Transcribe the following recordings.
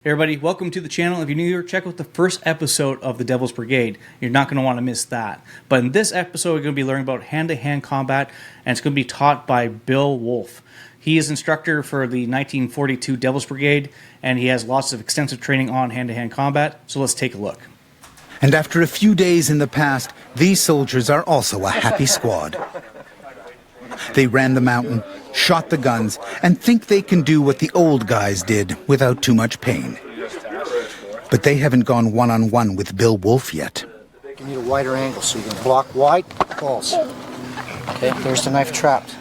Hey everybody, welcome to the channel. If you're new here, check out the first episode of the Devil's Brigade. You're not going to want to miss that. But in this episode, we're going to be learning about hand-to-hand combat, and it's going to be taught by Bill Wolf. He is instructor for the 1942 Devil's Brigade, and he has lots of extensive training on hand-to-hand combat. So let's take a look. And after a few days in the past, these soldiers are also a happy squad. They ran the mountain, shot the guns, and think they can do what the old guys did without too much pain. But they haven't gone one-on-one with Bill Wolf yet. You need a wider angle so you can block wide, false. Okay, there's the knife trapped.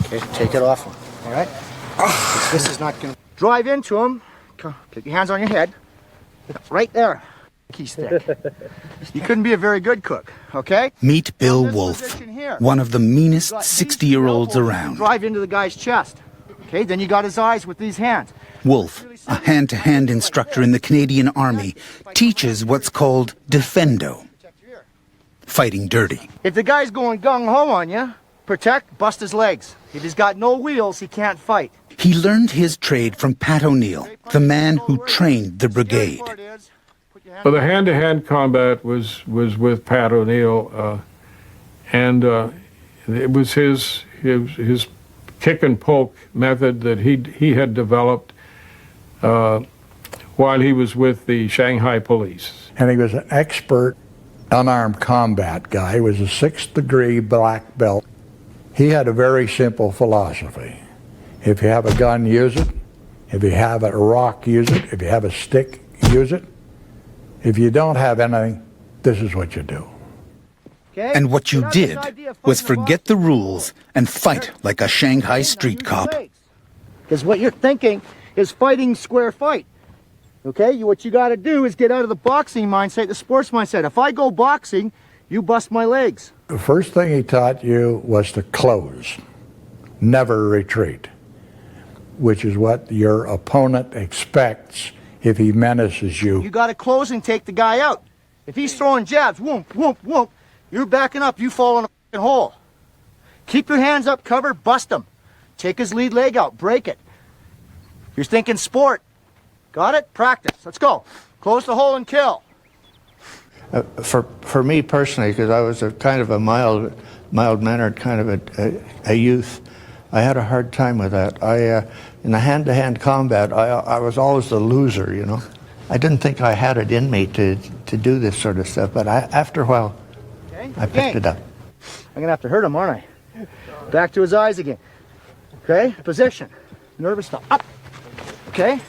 Okay, take it off him, all right? This is not going to... Drive into him, get your hands on your head, right there. Key stick. You couldn't be a very good cook, okay? Meet Bill Wolf, one of the meanest 60-year-olds around. Drive into the guy's chest, okay? Then you got his eyes with these hands. Wolf, a hand-to-hand instructor in the Canadian Army, teaches what's called defendo, fighting dirty. If the guy's going gung-ho on you, protect, bust his legs. If he's got no wheels, he can't fight. He learned his trade from Pat O'Neill, the man who trained the brigade. Well, the hand-to-hand combat was with Pat O'Neill, and it was his kick and poke method that he had developed while he was with the Shanghai police. And he was an expert unarmed combat guy. He was a 6th degree black belt. He had a very simple philosophy. If you have a gun, use it. If you have a rock, use it. If you have a stick, use it. If you don't have anything, this is what you do. Okay? And what you did was forget the rules and fight like a Shanghai street cop. Because what you're thinking is fighting square fight. Okay? What you got to do is get out of the boxing mindset, the sports mindset. If I go boxing, you bust my legs. The first thing he taught you was to close, never retreat, which is what your opponent expects if he menaces you. You got to close and take the guy out. If he's throwing jabs, whoomp, whoomp, whoomp, you're backing up, you fall in a fucking hole. Keep your hands up, cover, bust him. Take his lead leg out, break it. You're thinking sport. Got it? Practice. Let's go. Close the hole and kill. For me personally, because I was a kind of a mild-mannered kind of a youth, I had a hard time with that. In the hand-to-hand combat, I was always the loser, you know. I didn't think I had it in me to do this sort of stuff, but after a while, I picked it up. I'm going to have to hurt him, aren't I? Back to his eyes again. Okay? Position. Nervous stop. Up. Okay?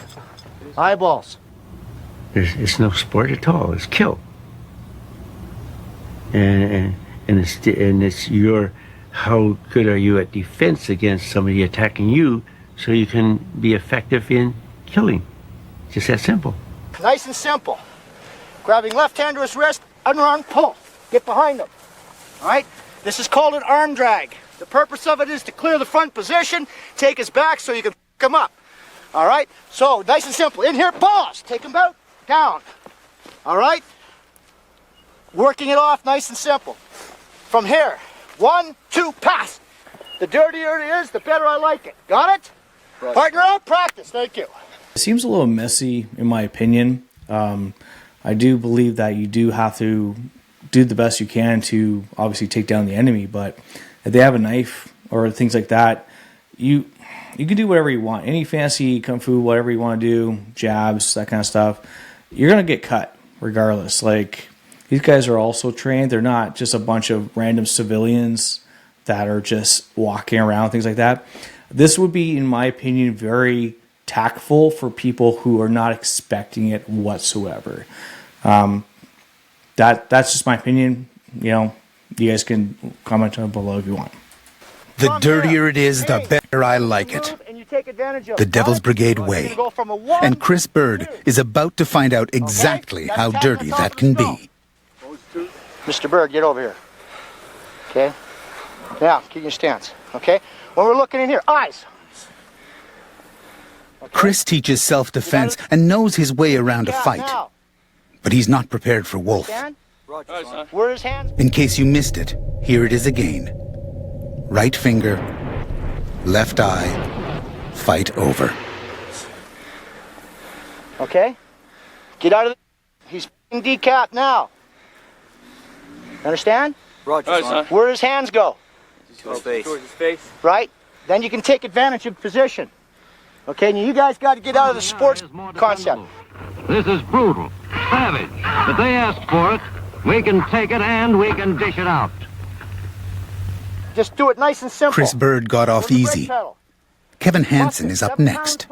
Eyeballs. It's no sport at all. It's kill. And it's your... How good are you at defense against somebody attacking you so you can be effective in killing? Just that simple. Nice and simple. Grabbing left hand to his wrist, underarm, pull. Get behind him. All right? This is called an arm drag. The purpose of it is to clear the front position, take his back so you can pick him up. All right? So, nice and simple. In here, pause. Take him out, down. All right? Working it off nice and simple. From here. 1, 2, pass. The dirtier it is, the better I like it. Got it? Right. Partner up, practice. Thank you. It seems a little messy, in my opinion. I do believe that you do have to do the best you can to obviously take down the enemy, but if they have a knife or things like that, you can do whatever you want. Any fancy kung fu, whatever you want to do, jabs, that kind of stuff, you're going to get cut regardless. Like, these guys are also trained. They're not just a bunch of random civilians that are just walking around, things like that. This would be, in my opinion, very tactful for people who are not expecting it whatsoever. That's just my opinion. You know, you guys can comment on it below if you want. The dirtier it is, the better I like it. The Devil's Brigade way. And Chris Bird is about to find out exactly how dirty that can be. Mr. Bird, get over here. Okay? Now, keep your stance. Okay? When we're looking in here, eyes. Okay. Chris teaches self-defense and knows his way around a fight. But he's not prepared for Wolf. Where his hands? In case you missed it, here it is again. Right finger, left eye, fight over. Okay? Get out of the... He's decapped now. Understand? Roger, son. Where his hands go? Towards his face. Right? Then you can take advantage of position. Okay, now you guys got to get out of the sports concept. This is brutal, savage, but they asked for it. We can take it and we can dish it out. Just do it nice and simple. Chris Bird got off easy. Kevin Hansen is up next.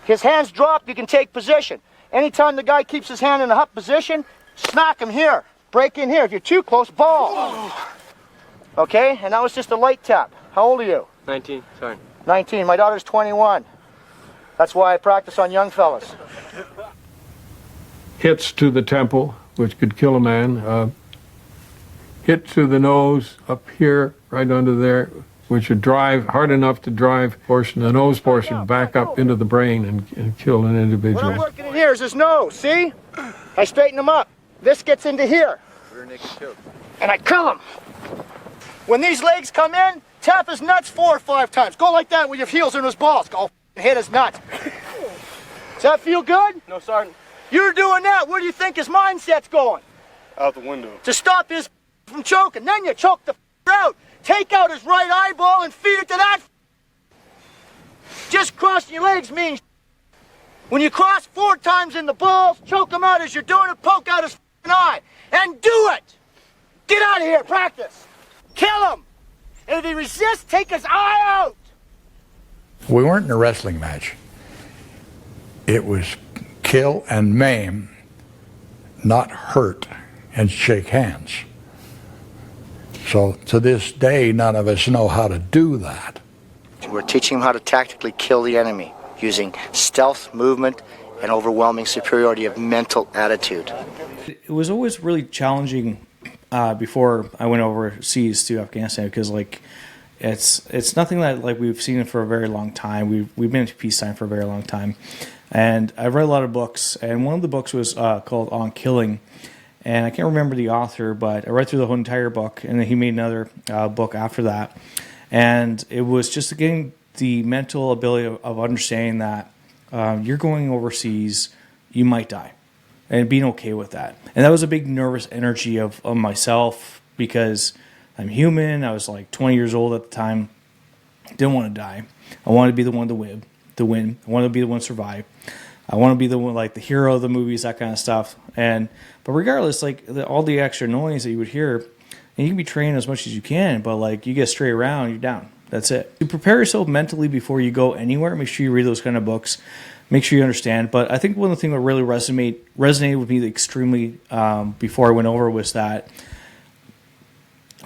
His hands drop, you can take position. Anytime the guy keeps his hand in a up position, smack him here. Break in here. If you're too close, ball. Okay, and that was just a light tap. How old are you? 19, sorry. 19. My daughter's 21. That's why I practice on young fellas. Hits to the temple, which could kill a man. Hit to the nose up here, right under there, which would drive hard enough to drive the nose portion back up into the brain and kill an individual. What I'm working in here is his nose, see? I straighten him up. This gets into here. And I kill him. When these legs come in, tap his nuts 4 or 5 times. Go like that with your heels in his balls. Go hit his nuts. Does that feel good? No, Sergeant. You're doing that. Where do you think his mindset's going? Out the window. To stop his from choking. Then you choke the out. Take out his right eyeball and feed it to that. Just crossing your legs means when you cross 4 times in the balls, choke him out as you're doing it, poke out his eye. And do it! Get out of here, practice! Kill him! And if he resists, take his eye out! We weren't in a wrestling match. It was kill and maim, not hurt and shake hands. So to this day, none of us know how to do that. We're teaching him how to tactically kill the enemy using stealth, movement, and overwhelming superiority of mental attitude. It was always really challenging before I went overseas to Afghanistan because it's nothing that we've seen for a very long time. We've been in peacetime for a very long time, and I've read a lot of books. And one of the books was called On Killing, and I can't remember the author, but I read through the whole entire book, and then he made another book after that, and it was just getting the mental ability of understanding that you're going overseas, you might die. And being okay with that. And that was a big nervous energy of myself because I'm human. I was 20 years old at the time. Didn't want to die. I wanted to be the one to win. I wanted to be the one to survive. I want to be the one, the hero of the movies, that kind of stuff. But regardless, all the extra noise that you would hear, and you can be trained as much as you can, but you get straight around, you're down. That's it. You prepare yourself mentally before you go anywhere. Make sure you read those kind of books. Make sure you understand. But I think one of the things that really resonated with me extremely before I went over was that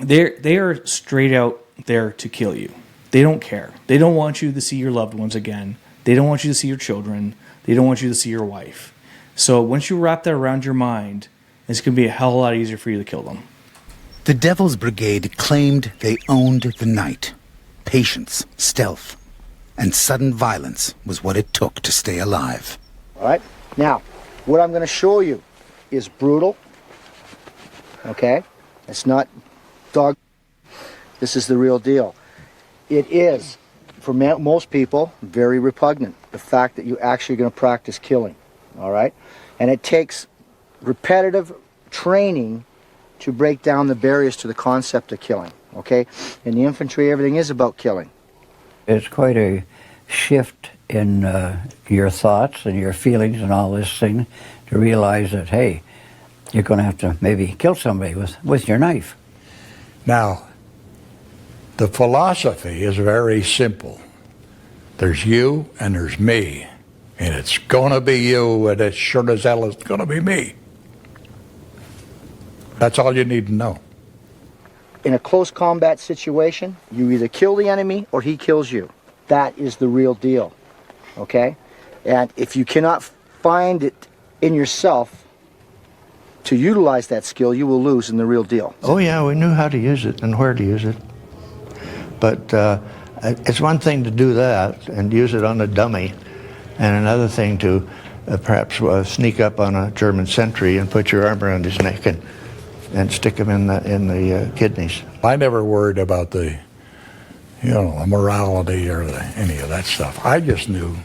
they are straight out there to kill you. They don't care. They don't want you to see your loved ones again. They don't want you to see your children. They don't want you to see your wife. So once you wrap that around your mind, it's going to be a hell of a lot easier for you to kill them. The Devil's Brigade claimed they owned the night. Patience, stealth, and sudden violence was what it took to stay alive. All right? Now, what I'm going to show you is brutal. Okay? It's not dog. This is the real deal. It is, for most people, very repugnant. The fact that you're actually going to practice killing. All right? And it takes repetitive training to break down the barriers to the concept of killing. Okay? In the infantry, everything is about killing. It's quite a shift in your thoughts and your feelings and all this thing to realize that, hey, you're going to have to maybe kill somebody with your knife. Now, the philosophy is very simple. There's you and there's me. And it's going to be you, and it's sure as hell it's going to be me. That's all you need to know. In a close combat situation, you either kill the enemy or he kills you. That is the real deal, okay? And if you cannot find it in yourself to utilize that skill, you will lose in the real deal. Oh yeah, we knew how to use it and where to use it. But it's one thing to do that and use it on a dummy, and another thing to perhaps sneak up on a German sentry and put your arm around his neck and stick him in the kidneys. I never worried about the morality or any of that stuff. I just knew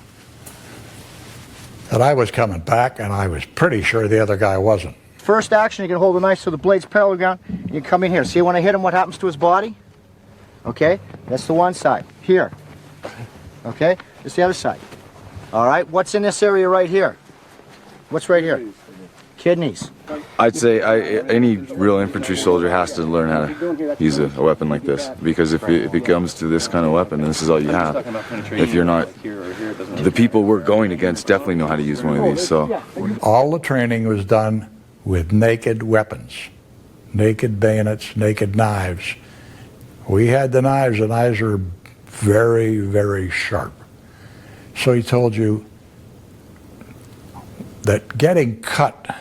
And I was coming back, and I was pretty sure the other guy wasn't. First action, you're going to hold the knife so the blade's parallel to the ground. You come in here. See when I hit him, what happens to his body? Okay, that's the one side. Here. Okay, it's the other side. All right, what's in this area right here? What's right here? Kidneys. I'd say any real infantry soldier has to learn how to use a weapon like this, because if it comes to this kind of weapon, this is all you have. If you're not, the people we're going against definitely know how to use one of these. So all the training was done with naked weapons, naked bayonets, naked knives. We had the knives. The knives were very, very sharp. So he told you that getting cut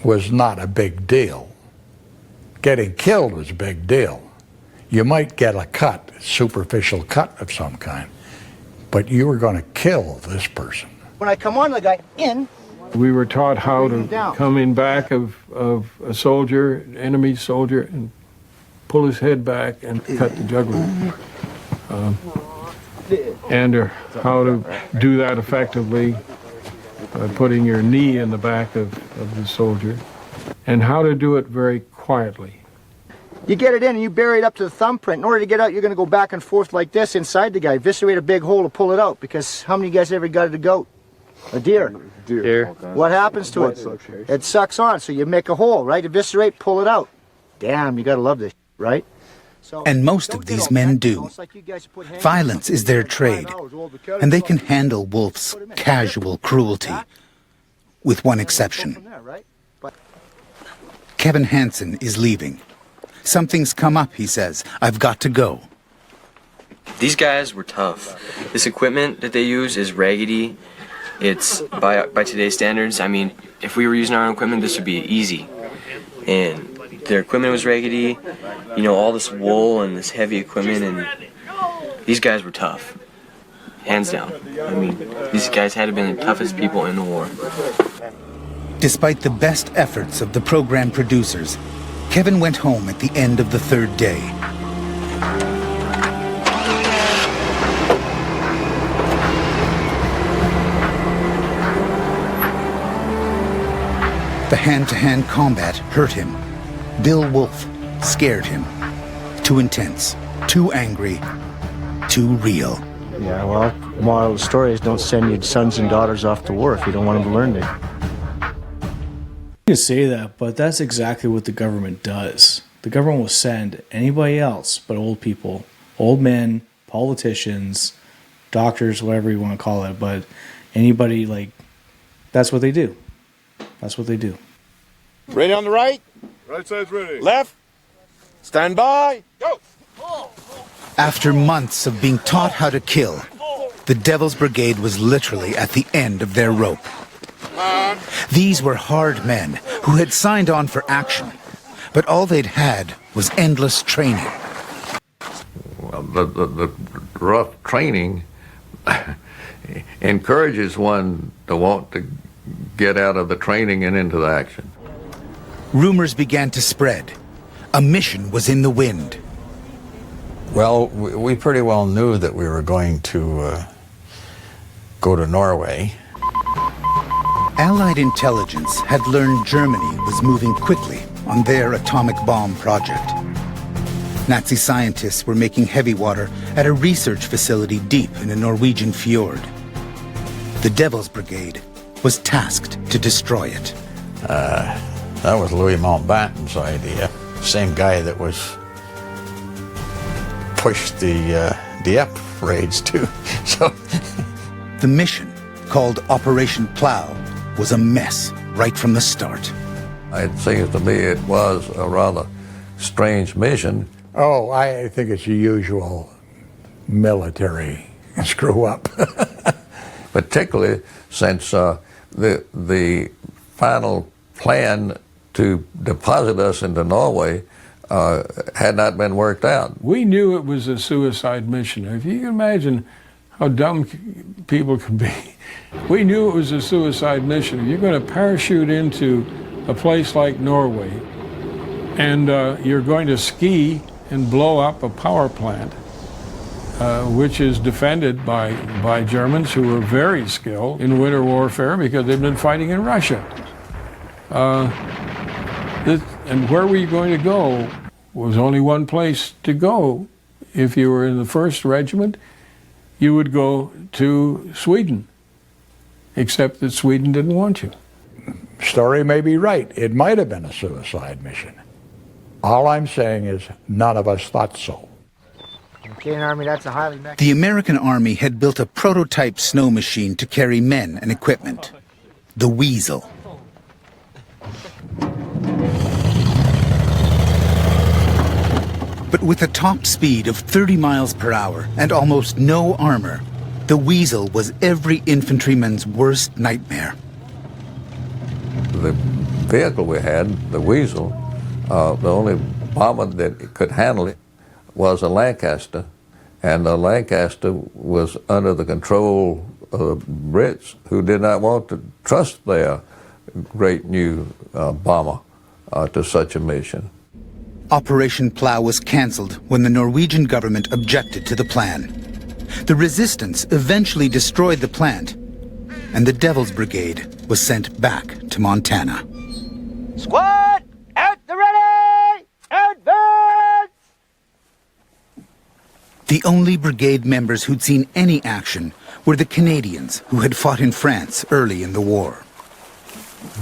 was not a big deal. Getting killed was a big deal. You might get a cut, a superficial cut of some kind, but you were going to kill this person. When I come on the guy, in. We were taught how to come in back of a soldier, enemy soldier, and pull his head back and cut the jugular. And how to do that effectively by putting your knee in the back of the soldier, and how to do it very quietly. You get it in and you bury it up to the thumbprint. In order to get out, you're going to go back and forth like this inside the guy, eviscerate a big hole to pull it out, because how many of you guys ever gutted a goat? A deer? Deer. What happens to it? It sucks on, so you make a hole, right? Eviscerate, pull it out. Damn, you got to love this, right? And most of these men do. Violence is their trade, and they can handle Wolf's casual cruelty, with one exception. Kevin Hansen is leaving. Something's come up, he says. I've got to go. These guys were tough. This equipment that they use is raggedy. It's, by today's standards, I mean, if we were using our own equipment, this would be easy. And their equipment was raggedy, you know, all this wool and this heavy equipment, and these guys were tough, hands down. I mean, these guys had to have been the toughest people in the war. Despite the best efforts of the program producers, Kevin went home at the end of the third day. The hand-to-hand combat hurt him. Bill Wolf scared him. Too intense, too angry, too real. Yeah, well, moral of the story is don't send your sons and daughters off to war if you don't want them to learn it. You can say that, but that's exactly what the government does. The government will send anybody else but old people, old men, politicians, doctors, whatever you want to call it, but anybody, like, that's what they do. That's what they do. Ready on the right? Right side's ready. Left. Stand by. Go. After months of being taught how to kill, the Devil's Brigade was literally at the end of their rope. These were hard men who had signed on for action, but all they'd had was endless training. Well, the rough training encourages one to want to get out of the training and into the action. Rumors began to spread. A mission was in the wind. Well, we pretty well knew that we were going to go to Norway. Allied intelligence had learned Germany was moving quickly on their atomic bomb project. Nazi scientists were making heavy water at a research facility deep in a Norwegian fjord. The Devil's Brigade was tasked to destroy it. That was Louis Mountbatten's idea. Same guy that was pushed the Dieppe raids too. So the mission, called Operation Plow, was a mess right from the start. It seems to me it was a rather strange mission. Oh, I think it's a usual military screw up. Particularly since the final plan to deposit us into Norway had not been worked out. We knew it was a suicide mission. If you can imagine how dumb people can be. We knew it was a suicide mission. If you're going to parachute into a place like Norway and you're going to ski and blow up a power plant, which is defended by Germans who were very skilled in winter warfare because they've been fighting in Russia. And where were you going to go? Was only one place to go. If you were in the 1st Regiment, you would go to Sweden, except that Sweden didn't want you. Story may be right. It might have been a suicide mission. All I'm saying is none of us thought so. Canadian Army, that's a highly mechanized. The American Army had built a prototype snow machine to carry men and equipment, the Weasel. But with a top speed of 30 miles per hour and almost no armor, the Weasel was every infantryman's worst nightmare. The vehicle we had, the Weasel, the only bomber that could handle it was a Lancaster, and the Lancaster was under the control of the Brits, who did not want to trust their great new bomber to such a mission. Operation Plough was cancelled when the Norwegian government objected to the plan. The resistance eventually destroyed the plant, and the Devil's Brigade was sent back to Montana. Squad, at the ready! Advance! The only brigade members who'd seen any action were the Canadians who had fought in France early in the war.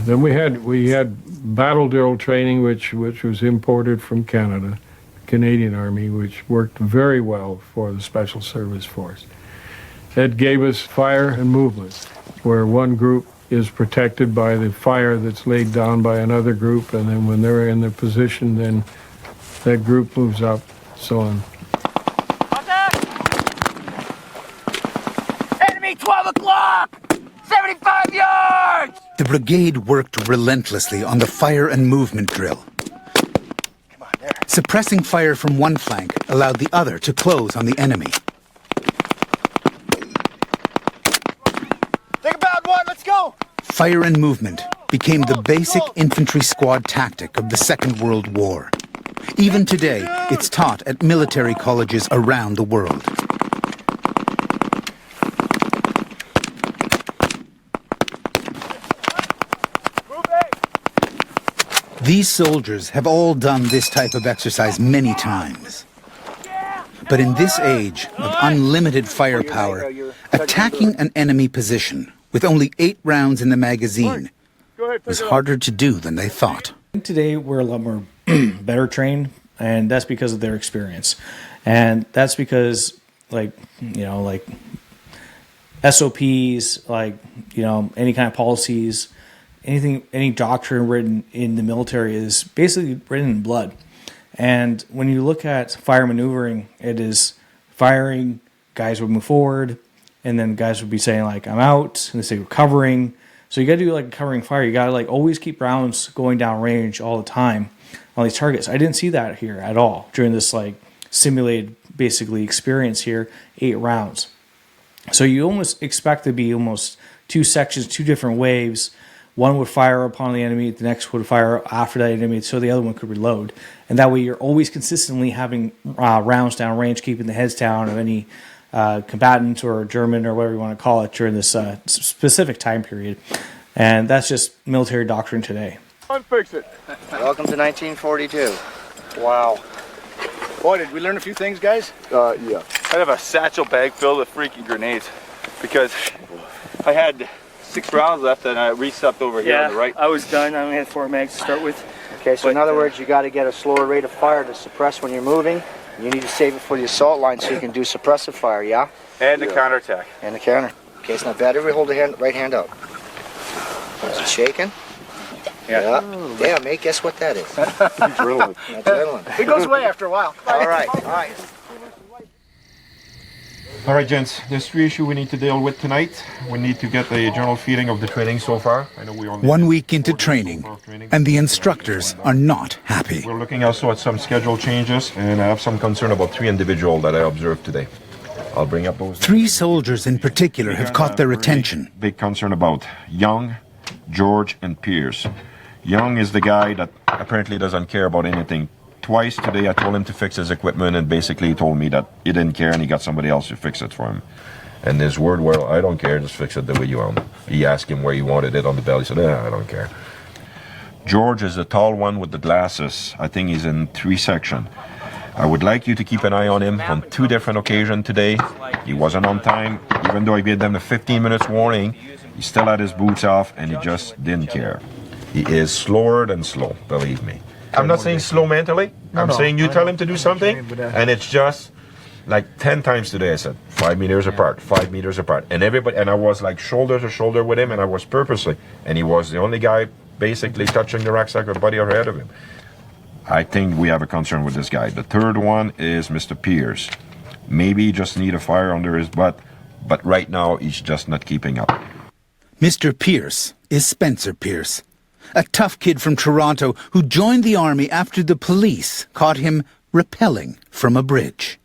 Then we had battle drill training, which was imported from Canada, Canadian Army, which worked very well for the Special Service Force. That gave us fire and movement, where one group is protected by the fire that's laid down by another group, and then when they're in their position, then that group moves up, so on. Enemy 12 o'clock! 75 yards! The brigade worked relentlessly on the fire and movement drill. Come on, there. Suppressing fire from one flank allowed the other to close on the enemy. Think about one, let's go! Fire and movement became the basic infantry squad tactic of the Second World War. Even today, it's taught at military colleges around the world. These soldiers have all done this type of exercise many times. But in this age of unlimited firepower, attacking an enemy position with only 8 rounds in the magazine was harder to do than they thought. Today we're a lot more better trained, and that's because of their experience. And that's because, like SOPs, any kind of policies, any doctrine written in the military is basically written in blood. And when you look at fire maneuvering, it is firing, guys would move forward, and then guys would be saying, I'm out, and they say, we're covering. So you got to do, covering fire. You got to, always keep rounds going down range all the time on these targets. I didn't see that here at all during this, simulated, basically, experience here, 8 rounds. So you almost expect to be almost 2 sections, 2 different waves. One would fire upon the enemy, the next would fire after that enemy, so the other one could reload. And that way you're always consistently having rounds down range, keeping the heads down of any combatant or German or whatever you want to call it during this specific time period. And that's just military doctrine today. Unfix it. Welcome to 1942. Wow. Boy, did we learn a few things, guys? Yeah. I have a satchel bag filled with freaking grenades because I had 6 rounds left and I resupped over here on the right. I was done. I only had 4 mags to start with. Okay, so in other words, you got to get a slower rate of fire to suppress when you're moving. You need to save it for the assault line so you can do suppressive fire, yeah? And the counterattack. And the counter. Okay, it's not bad. Everybody hold the right hand out. Is it shaking? Yeah. Yeah, mate, guess what that is? Adrenaline. Adrenaline. It goes away after a while. All right. All right, gents. There's 3 issues we need to deal with tonight. We need to get a general feeling of the training so far. I know we're on 1 week into training, and the instructors are not happy. We're looking also at some schedule changes, and I have some concern about 3 individuals that I observed today. I'll bring up those. 3 soldiers in particular have caught their attention. Big concern about Young, George, and Pierce. Young is the guy that apparently doesn't care about anything twice today. I told him to fix his equipment, and basically he told me that he didn't care and he got somebody else to fix it for him. And his word, well, I don't care, just fix it the way you want. He asked him where he wanted it on the belt. He said, I don't care. George is the tall one with the glasses. I think he's in 3 sections. I would like you to keep an eye on him on 2 different occasions today. He wasn't on time. Even though I gave them the 15 minutes warning, he still had his boots off and he just didn't care. He is slower than slow, believe me. I'm not saying slow mentally. I'm saying you tell him to do something, and it's just like 10 times today I said 5 meters apart, 5 meters apart, and everybody, and I was like shoulder to shoulder with him, and I was purposely, and he was the only guy basically touching the rucksack with a buddy ahead of him. I think we have a concern with this guy. The third one is Mr. Pierce. Maybe he just need a fire under his butt, but right now he's just not keeping up. Mr. Pierce is Spencer Pierce, a tough kid from Toronto who joined the army after the police caught him rappelling from a bridge.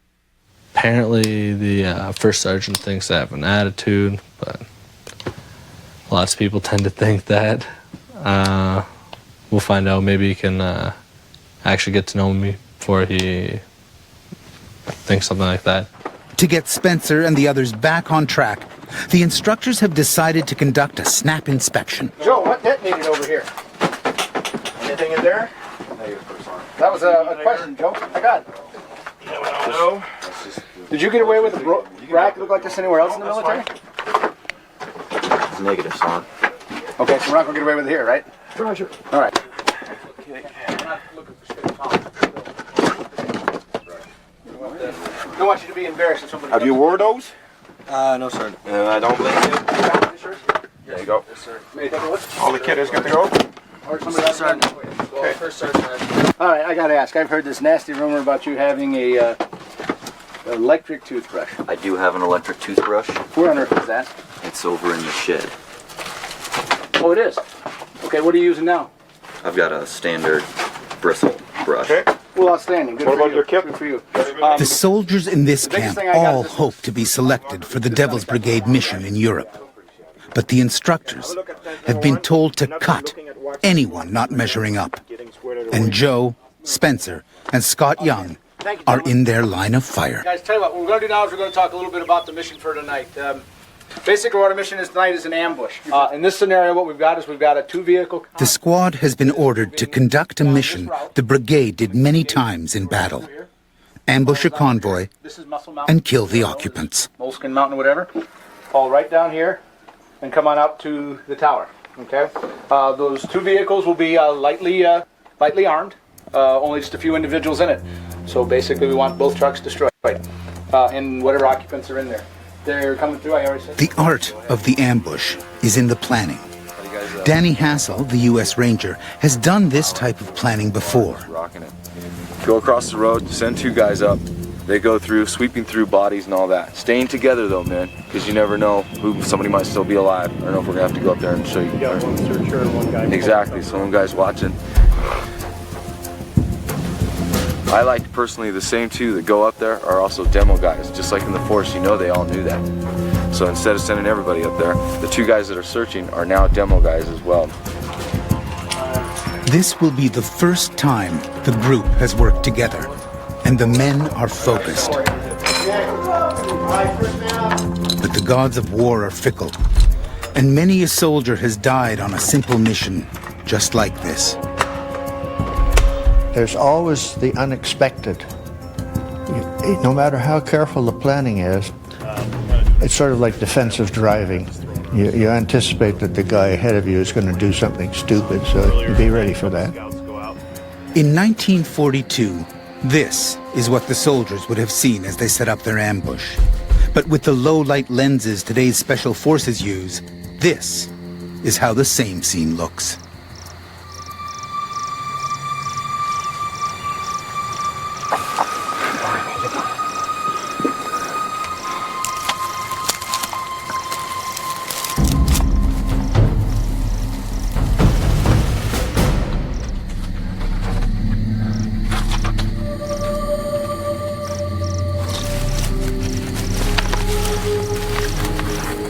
Apparently the first sergeant thinks I have an attitude, but lots of people tend to think that. We'll find out. Maybe he can actually get to know me before he thinks something like that. To get Spencer and the others back on track, the instructors have decided to conduct a snap inspection. Joe, what detonated over here? Anything in there? That was a question, Joe. I got it. No. Did you get away with a rack that looked like this anywhere else in the military? It's negative, son. Okay, so we're not going to get away with it here, right? Roger. All right. I don't want you to be embarrassed if somebody... Have you wore those? No, sir. I don't blame you. There you go. Yes, sir. All the kid is good to go? Okay. All right, I got to ask. I've heard this nasty rumor about you having a electric toothbrush. I do have an electric toothbrush. Where on earth is that? It's over in the shed. Oh, it is? Okay, what are you using now? I've got a standard bristle brush. Okay. Well, outstanding. Good What for about you. your kit? Good for you. The soldiers in this biggest camp thing I got all this hope to be selected for the Devil's Brigade mission in Europe. But the instructors have been told to cut anyone not measuring up. And Joe, Spencer, and Scott Young are in their line of fire. Guys, tell you what we're going to do now is we're going to talk a little bit about the mission for tonight. Basically, what our mission is tonight is an ambush. In this scenario, what we've got is we've got a 2-vehicle... The squad has been ordered to conduct a mission the brigade did many times in battle. Ambush a convoy and kill the occupants. Moleskin Mountain, whatever. Fall right down here and come on up to the tower. Okay? Those 2 vehicles will be lightly armed. Only just a few individuals in it. So basically, we want both trucks destroyed. And whatever occupants are in there. They're coming through, I already said. The art of the ambush is in the planning. Danny Hassel, the U.S. Ranger, has done this type of planning before. Go across the road, send 2 guys up. They go through, sweeping through bodies and all that. Staying together though, man, because you never know who somebody might still be alive. I don't know if we're gonna have to go up there and show you. You got one searcher and one guy. Exactly, so one guy's watching. I like personally the same 2 that go up there are also demo guys. Just like in the force, you know they all knew that. So instead of sending everybody up there, the 2 guys that are searching are now demo guys as well. This will be the first time the group has worked together, and the men are focused. But the gods of war are fickle, and many a soldier has died on a simple mission just like this. There's always the unexpected. No matter how careful the planning is, it's sort of like defensive driving. You anticipate that the guy ahead of you is going to do something stupid, so you be ready for that. In 1942, this is what the soldiers would have seen as they set up their ambush. But with the low-light lenses today's special forces use, this is how the same scene looks.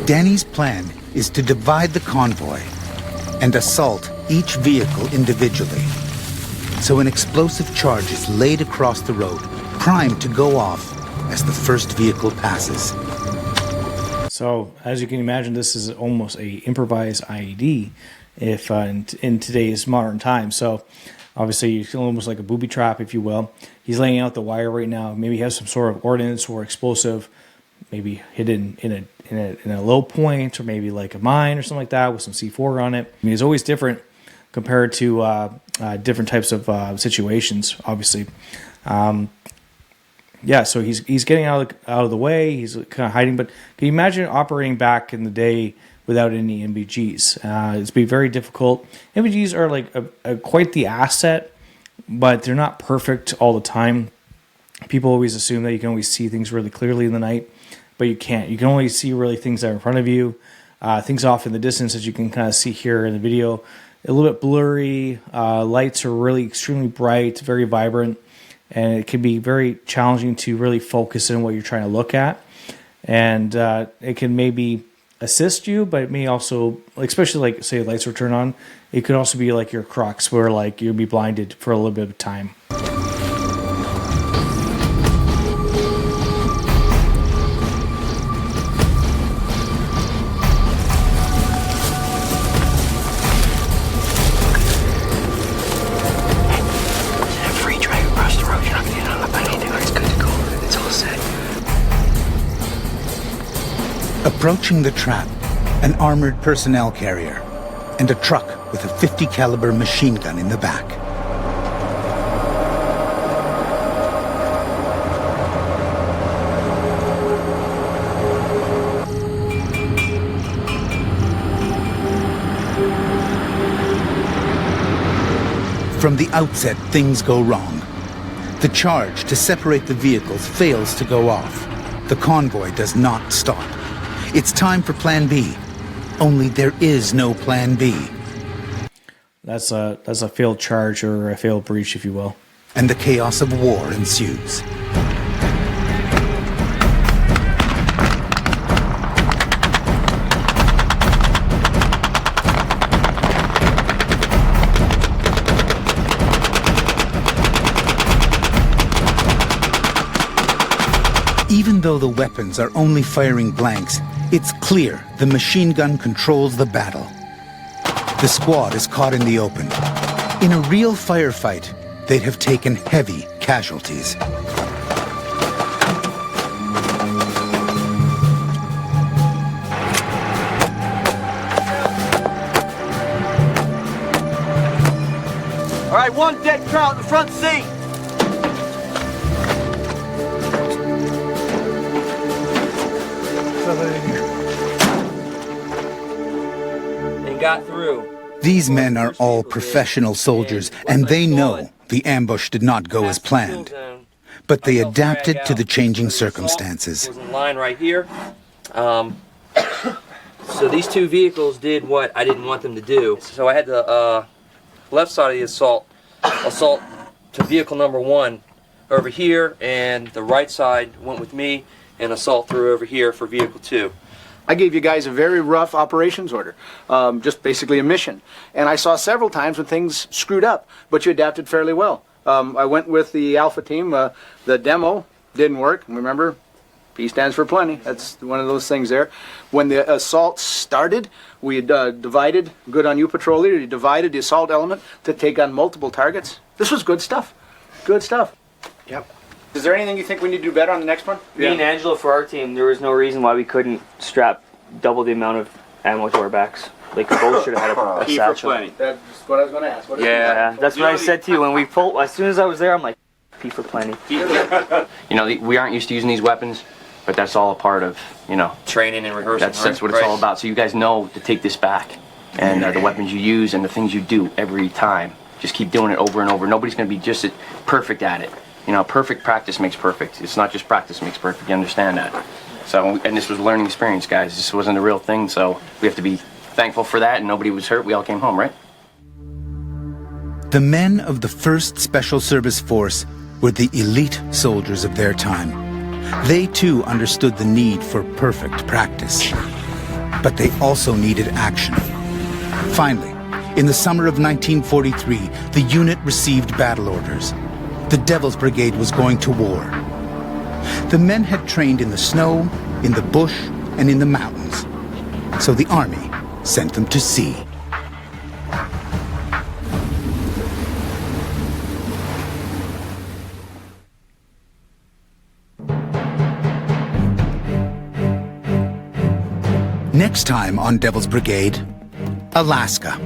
Danny's plan is to divide the convoy and assault each vehicle individually. So an explosive charge is laid across the road, primed to go off as the first vehicle passes. So, as you can imagine, this is almost a improvised IED if in today's modern times. So, obviously, you feel almost like a booby trap, if you will. He's laying out the wire right now. Maybe he has some sort of ordnance or explosive, maybe hidden in a low point, or maybe like a mine or something like that with some C4 on it. I mean, it's always different compared to different types of situations, obviously. Yeah, so he's getting out of the way. He's kind of hiding. But can you imagine operating back in the day without any NVGs? It's be very difficult. NVGs are like quite the asset, but they're not perfect all the time. People always assume that you can always see things really clearly in the night, but you can't. You can only see really things that are in front of you. Things off in the distance, as you can kind of see here in the video, a little bit blurry. Lights are really extremely bright, very vibrant. And it can be very challenging to really focus in what you're trying to look at. And it can maybe assist you, but it may also, especially like say lights were turned on, it could also be like your Crocs where like you'll be blinded for a little bit of time. Approaching the trap, an armored personnel carrier and a truck with a .50 caliber machine gun in the back. From the outset, things go wrong. The charge to separate the vehicles fails to go off. The convoy does not stop. It's time for Plan B. Only there is no Plan B. That's a failed charge or a failed breach, if you will. And the chaos of war ensues. Even though the weapons are only firing blanks, it's clear the machine gun controls the battle. The squad is caught in the open. In a real firefight, they'd have taken heavy casualties. All right, one dead crowd in the front seat. They got through. These men are all professional soldiers, and they know the ambush did not go as planned. But they adapted to the changing circumstances. Was in line right here. So these two vehicles did what I didn't want them to do. So I had the left side of the assault to vehicle number 1 over here, and the right side went with me and assault through over here for vehicle 2. I gave you guys a very rough operations order, just basically a mission. And I saw several times when things screwed up, but you adapted fairly well. I went with the Alpha team. The demo didn't work. Remember, P stands for plenty. That's one of those things there. When the assault started, we divided, good on you, patrol leader, you divided the assault element to take on multiple targets. This was good stuff. Good stuff. Yep. Is there anything you think we need to do better on the next one? Me and Angelo, for our team, there was no reason why we couldn't strap double the amount of ammo to our backs. Like, we both should have had a satchel. That's what I was going to ask. Yeah, that's what I said to you when we pulled. As soon as I was there, I'm like, P for plenty. You know, we aren't used to using these weapons, but that's all a part of, you know, training and rehearsal. That's what it's all about. So you guys know to take this back, and the weapons you use and the things you do every time. Just keep doing it over and over. Nobody's going to be just perfect at it. You know, perfect practice makes perfect. It's not just practice makes perfect. You understand that. So, and this was a learning experience, guys. This wasn't a real thing, so we have to be thankful for that, and nobody was hurt. We all came home, right? The men of the 1st Special Service Force were the elite soldiers of their time. They too understood the need for perfect practice. But they also needed action. Finally, In the summer of 1943, the unit received battle orders. The Devil's Brigade was going to war. The men had trained in the snow, in the bush, and in the mountains. So the Army sent them to sea. Next time on Devil's Brigade, Alaska.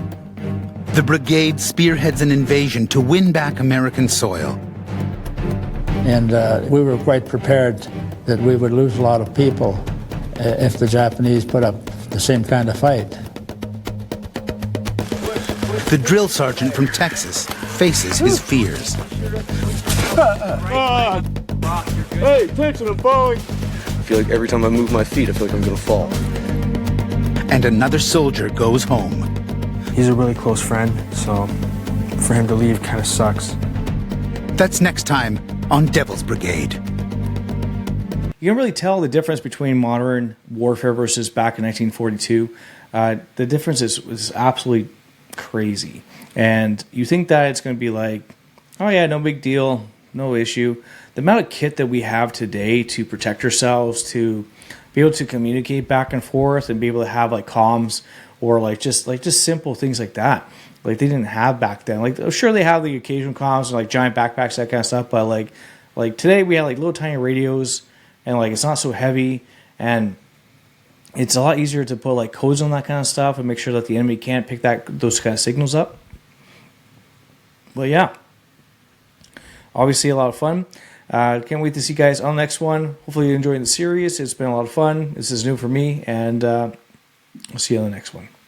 The brigade spearheads an invasion to win back American soil. And we were quite prepared that we would lose a lot of people if the Japanese put up the same kind of fight. The drill sergeant from Texas faces his fears. Hey, attention, I'm falling. I feel like every time I move my feet, I feel like I'm gonna fall. And another soldier goes home. He's a really close friend, so for him to leave kind of sucks. That's next time on Devil's Brigade. You can really tell the difference between modern warfare versus back in 1942. The difference is absolutely crazy. And you think that it's going to be like, oh yeah, no big deal, no issue. The amount of kit that we have today to protect ourselves, to be able to communicate back and forth and be able to have like comms or like just simple things like that. Like they didn't have back then. Like sure they have the occasional comms and like giant backpacks, that kind of stuff, but like today we have like little tiny radios and like it's not so heavy and it's a lot easier to put like codes on that kind of stuff and make sure that the enemy can't pick those kind of signals up. But yeah, obviously a lot of fun. Can't wait to see you guys on the next one. Hopefully you're enjoying the series. It's been a lot of fun. This is new for me, and I'll see you on the next one.